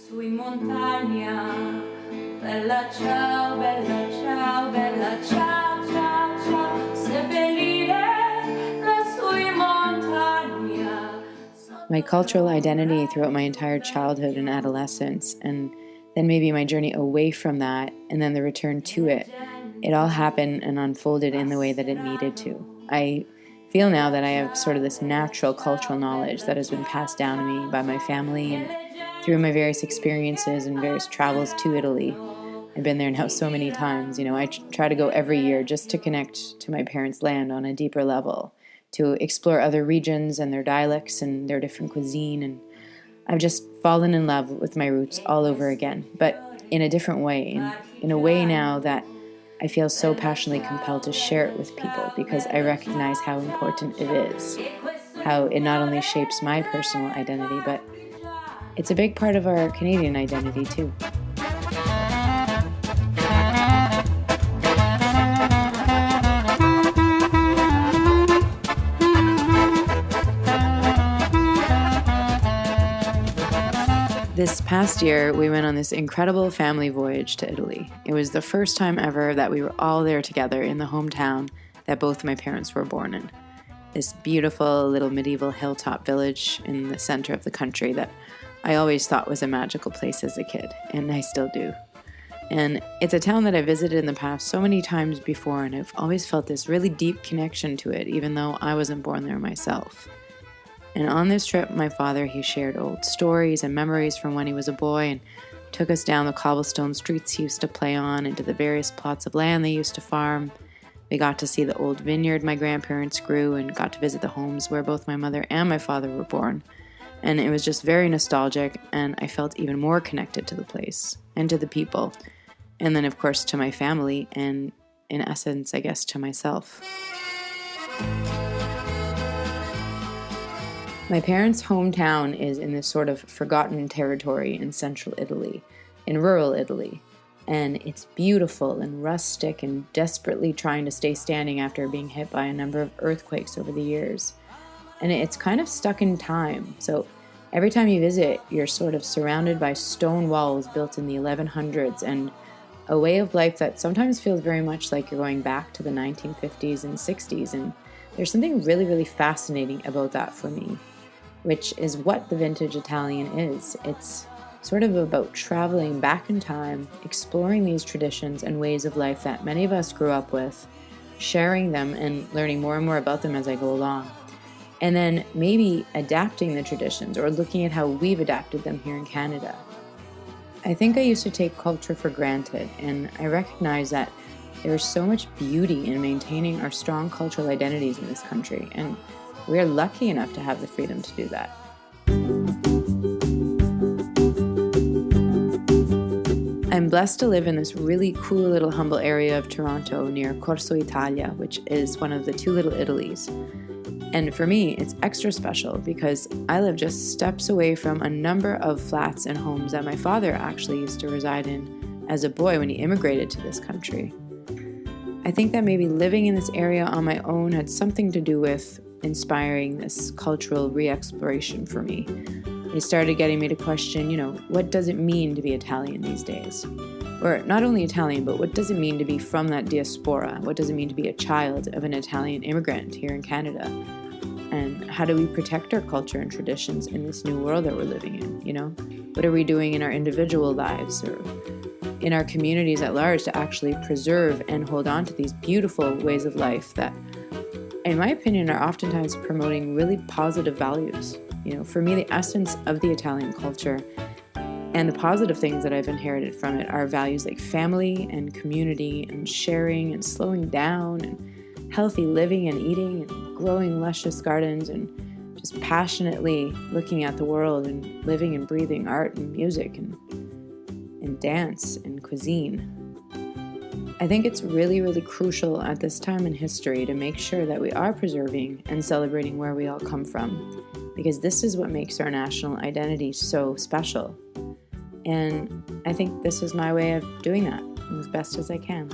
Su in montagna, bella ciao, bella ciao, bella ciao, ciao, ciao, seppellire lassù in montagna. My cultural identity throughout my entire childhood and adolescence, and then maybe my journey away from that, and then the return to it, it all happened and unfolded in the way that it needed to. I feel now that I have sort of this natural cultural knowledge that has been passed down to me by my family and through my various experiences and various travels to Italy. I've been there now so many times. I try to go every year just to connect to my parents' land on a deeper level, to explore other regions and their dialects and their different cuisine. And I've just fallen in love with my roots all over again, but in a different way, in a way now that I feel so passionately compelled to share it with people because I recognize how important it is, how it not only shapes my personal identity, but it's a big part of our Canadian identity too. This past year, we went on this incredible family voyage to Italy. It was the first time ever that we were all there together in the hometown that both my parents were born in. This beautiful little medieval hilltop village in the center of the country that I always thought was a magical place as a kid, and I still do. And it's a town that I visited in the past so many times before, and I've always felt this really deep connection to it, even though I wasn't born there myself. And on this trip, my father, he shared old stories and memories from when he was a boy and took us down the cobblestone streets he used to play on into the various plots of land they used to farm. We got to see the old vineyard my grandparents grew and got to visit the homes where both my mother and my father were born. And it was just very nostalgic, and I felt even more connected to the place and to the people. And then, of course, to my family and, in essence, I guess, to myself. My parents' hometown is in this sort of forgotten territory in central Italy, in rural Italy, and it's beautiful and rustic and desperately trying to stay standing after being hit by a number of earthquakes over the years. And it's kind of stuck in time, so every time you visit, you're sort of surrounded by stone walls built in the 1100s and a way of life that sometimes feels very much like you're going back to the 1950s and 60s, and there's something really, really fascinating about that for me, which is what the vintage Italian is. It's sort of about traveling back in time, exploring these traditions and ways of life that many of us grew up with, sharing them and learning more and more about them as I go along, and then maybe adapting the traditions or looking at how we've adapted them here in Canada. I think I used to take culture for granted, and I recognize that there is so much beauty in maintaining our strong cultural identities in this country, and we're lucky enough to have the freedom to do that. I'm blessed to live in this really cool little humble area of Toronto near Corso Italia, which is one of the two little Italys. And for me, it's extra special because I live just steps away from a number of flats and homes that my father actually used to reside in as a boy when he immigrated to this country. I think that maybe living in this area on my own had something to do with inspiring this cultural re-exploration for me. It started getting me to question, what does it mean to be Italian these days? Or not only Italian, but what does it mean to be from that diaspora? What does it mean to be a child of an Italian immigrant here in Canada? And how do we protect our culture and traditions in this new world that we're living in, What are we doing in our individual lives or in our communities at large to actually preserve and hold on to these beautiful ways of life that, in my opinion, are oftentimes promoting really positive values. For me, the essence of the Italian culture and the positive things that I've inherited from it are values like family and community and sharing and slowing down and healthy living and eating and growing luscious gardens and just passionately looking at the world and living and breathing art and music and dance and cuisine. I think it's really, really crucial at this time in history to make sure that we are preserving and celebrating where we all come from, because this is what makes our national identity so special. And I think this is my way of doing that as best as I can.